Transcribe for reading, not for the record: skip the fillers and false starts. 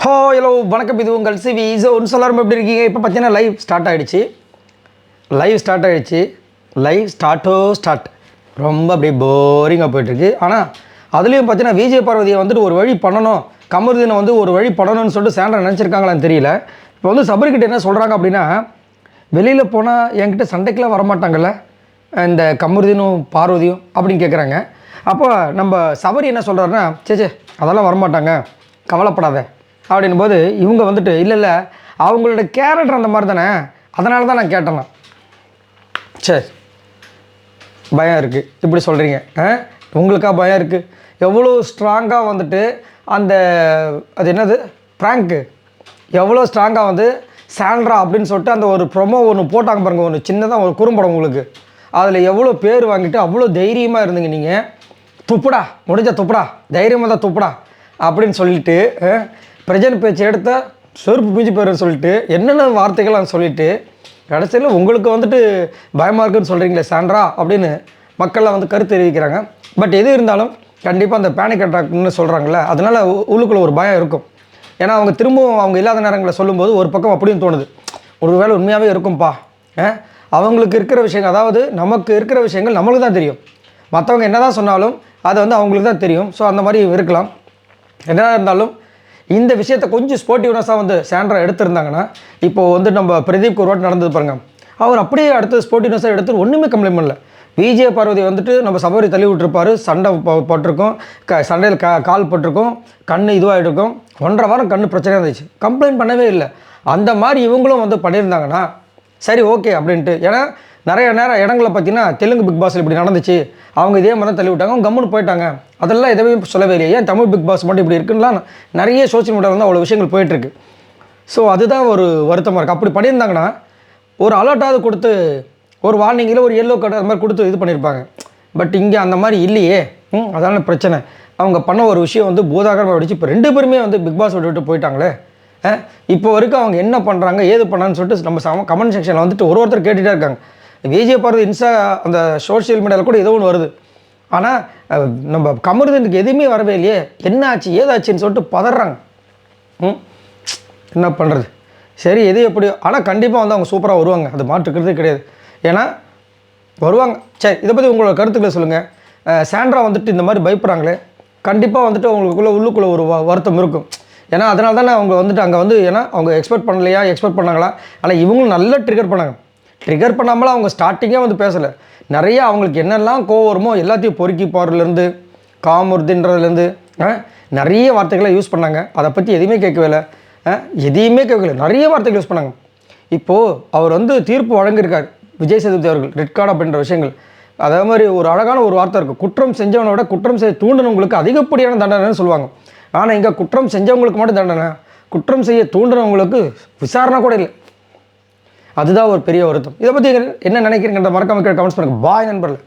Hello வணக்கம், இது உங்கள் சிவி. ஒன்று சொல்லாமல் எப்படி இருக்கீங்க? இப்போ பார்த்தீங்கன்னா லைவ் ஸ்டார்ட் ஆகிடுச்சு. ஸ்டார்ட் ரொம்ப அப்படியே போரிங்காக போயிட்டுருக்கு. ஆனால் அதுலேயும் பார்த்தீங்கன்னா விஜய் பார்வதியை வந்துட்டு ஒரு வழி பண்ணணும், கமருதீனை வந்து ஒரு வழி பண்ணணும்னு சொல்லிட்டு சாண்ட்ரா நினச்சிருக்காங்களான்னு தெரியல. இப்போ வந்து சபரிக்கிட்ட என்ன சொல்கிறாங்க அப்படின்னா, வெளியில் போனால் என்கிட்ட சண்டைக்கெலாம் வரமாட்டாங்கல்ல இந்த கமருதீனும் பார்வதியும் அப்படின்னு கேட்குறாங்க. அப்போ நம்ம சபரி என்ன சொல்கிறாருன்னா, சே அதெல்லாம் வரமாட்டாங்க, கவலைப்படாத அப்படின் போது இவங்க வந்துட்டு இல்லை அவங்களோட கேரக்டர் அந்த மாதிரி தானே, அதனால தான் நான் கேட்டேன்னா. சரி, பயம் இருக்குது இப்படி சொல்கிறீங்க, உங்களுக்கா பயம் இருக்குது? எவ்வளோ ஸ்ட்ராங்காக வந்துட்டு அந்த அது என்னது ப்ராங்க்கு எவ்வளோ ஸ்ட்ராங்காக வந்து சாண்ட்ரா அப்படின்னு சொல்லிட்டு அந்த ஒரு ப்ரொமோ ஒன்று போட்டாங்க பாருங்கள், ஒன்று சின்னதாக ஒரு குறும்படம் உங்களுக்கு. அதில் எவ்வளோ பேர் வாங்கிட்டு அவ்வளோ தைரியமாக இருந்தீங்க நீங்கள். துப்புடா முடிஞ்ச துப்புடா, தைரியமாக தான் துப்புடா அப்படின்னு சொல்லிட்டு பிரஜன் பேச்சு எடுத்த செருப்பு பிஞ்சு போயிடுன்னு சொல்லிட்டு என்னென்ன வார்த்தைகள்லாம் சொல்லிவிட்டு கடைசியில் உங்களுக்கு வந்துட்டு பயமாக இருக்குன்னு சொல்கிறீங்களே சாண்ட்ரா அப்படின்னு மக்கள்லாம் வந்து கருத்து தெரிவிக்கிறாங்க. பட் எது இருந்தாலும் கண்டிப்பாக அந்த பேனிக் அட்டாக்னு சொல்கிறாங்களே, அதனால் உள்ளுக்குள்ளே ஒரு பயம் இருக்கும். ஏன்னா அவங்க திரும்பவும் அவங்க இல்லாத நேரங்களில் சொல்லும்போது ஒரு பக்கம் அப்படியும் தோணுது, ஒரு வேளை உண்மையாகவே இருக்கும்ப்பா. அவங்களுக்கு இருக்கிற விஷயங்கள், அதாவது நமக்கு இருக்கிற விஷயங்கள் நம்மளுக்கு தான் தெரியும், மற்றவங்க என்ன தான் சொன்னாலும் அது வந்து அவங்களுக்கு தான் தெரியும். ஸோ அந்த மாதிரி இருக்கலாம். என்ன இருந்தாலும் இந்த விஷயத்தை கொஞ்சம் ஸ்போர்ட்டிவ்னஸாக வந்து சாண்ட்ரா எடுத்திருந்தாங்கன்னா, இப்போது வந்து நம்ம பிரதீப் ஒரு வாட்டி நடந்தது பாருங்கள், அவர் அப்படியே அடுத்து ஸ்போர்ட்டிவ்னஸாக எடுத்து ஒன்றுமே கம்ப்ளைண்ட் பண்ணல. விஜய் பார்வதி வந்துட்டு நம்ம சபரி தள்ளி விட்டுருப்பார், சண்டை போட்டிருக்கோம், சண்டையில் கால் போட்டிருக்கோம், கண் இதுவாகிட்டு இருக்கும், 1.5 வாரம் கண் பிரச்சனையாக இருந்துச்சு, கம்ப்ளைண்ட் பண்ணவே இல்லை. அந்த மாதிரி இவங்களும் வந்து பண்ணியிருந்தாங்கன்னா சரி ஓகே அப்படின்ட்டு. ஏன்னா நிறைய இடங்களில் பார்த்தீங்கன்னா தெலுங்கு பிக் பாஸில் இப்படி நடந்துச்சு, அவங்க இதே மாதிரி தான் தள்ளி விட்டாங்க, அவங்க கம்முன்னு போயிட்டாங்க, அதெல்லாம் எதுவுமே சொல்லவே இல்லையே. ஏன் தமிழ் பிக் பாஸ் மட்டும் இப்படி இருக்குன்னா நிறைய சோஷியல் மீடியாவில் வந்து அவ்வளோ விஷயங்கள் போயிட்டுருக்கு. ஸோ அதுதான் ஒரு வருத்தமாக இருக்குது. அப்படி பண்ணியிருந்தாங்கன்னா ஒரு அலர்ட்டாவது கொடுத்து ஒரு வார்னிங்கில் ஒரு எல்லோ கார்டு அது மாதிரி கொடுத்து இது பண்ணியிருப்பாங்க. பட் இங்கே அந்த மாதிரி இல்லையே. அதான பிரச்சனை. அவங்க பண்ண ஒரு விஷயம் வந்து பூதாகரமாக அடிச்சு இப்போ 2 பேருமே வந்து பிக் பாஸ் விட்டு போயிட்டாங்களே. இப்போ வரைக்கும் அவங்க என்ன பண்ணுறாங்க ஏது பண்ணான்னு சொல்லிட்டு நம்ம கமெண்ட் செக்ஷனில் வந்துட்டு ஒருத்தர் கேட்டுகிட்டே இருக்காங்க. விஜய் பார்வதி அந்த சோஷியல் மீடியாவில் கூட ஏதோ ஒன்று வருது, ஆனால் நம்ம கமருதீனுக்கு எதுவுமே வரவே இல்லையே, என்ன ஆச்சு ஏதாச்சுன்னு சொல்லிட்டு பதறாங்க. என்ன பண்ணுறது? சரி எது எப்படியோ, ஆனால் கண்டிப்பாக வந்து அவங்க சூப்பராக வருவாங்க, அது மாற்றுக்கிறதே கிடையாது. ஏன்னா வருவாங்க. சரி, இதை பற்றி உங்களோட கருத்துக்களை சொல்லுங்கள். சாண்ட்ரா வந்துட்டு இந்த மாதிரி பயப்படுறாங்களே, கண்டிப்பாக வந்துட்டு உள்ளுக்குள்ளே ஒரு வருத்தம் இருக்கும். ஏன்னா அதனால தானே அவங்க வந்துட்டு அங்கே வந்து, ஏன்னா அவங்க எக்ஸ்பெக்ட் பண்ணாங்களா, ஆனால் இவங்களும் நல்லா ட்ரிகர் பண்ணாமலாம் அவங்க ஸ்டார்டிங்கே வந்து பேசலை. நிறைய அவங்களுக்கு என்னெல்லாம் கோவம் வருமோ எல்லாத்தையும் பொறுக்கி போகிறதுலேருந்து காமுறுதின்றதுலேருந்து நிறைய வார்த்தைகளை யூஸ் பண்ணாங்க. அதை பற்றி எதுவுமே கேட்கவே நிறைய வார்த்தைகள் யூஸ் பண்ணாங்க. இப்போது அவர் வந்து தீர்ப்பு வழங்கியிருக்கார் விஜய் சேதுபதி அவர்கள், ரெட் கார்டு அப்படின்ற விஷயங்கள். அதே மாதிரி ஒரு அழகான ஒரு வார்த்தை இருக்குது, குற்றம் செஞ்சவனை விட குற்றம் செய்ய தூண்டினவங்களுக்கு அதிகப்படியான தண்டனைன்னு சொல்லுவாங்க. ஆனால் இங்கே குற்றம் செஞ்சவங்களுக்கு மட்டும் தண்டனை, குற்றம் செய்ய தூண்டினவங்களுக்கு விசாரணை கூட இல்லை. அதுதான் ஒரு பெரிய வருத்தம். இதை பற்றி என்ன நினைக்கிறீங்கன்ற மறக்காம கமெண்ட்ஸ் பண்ணுங்கள். பாய் நண்பர்களே.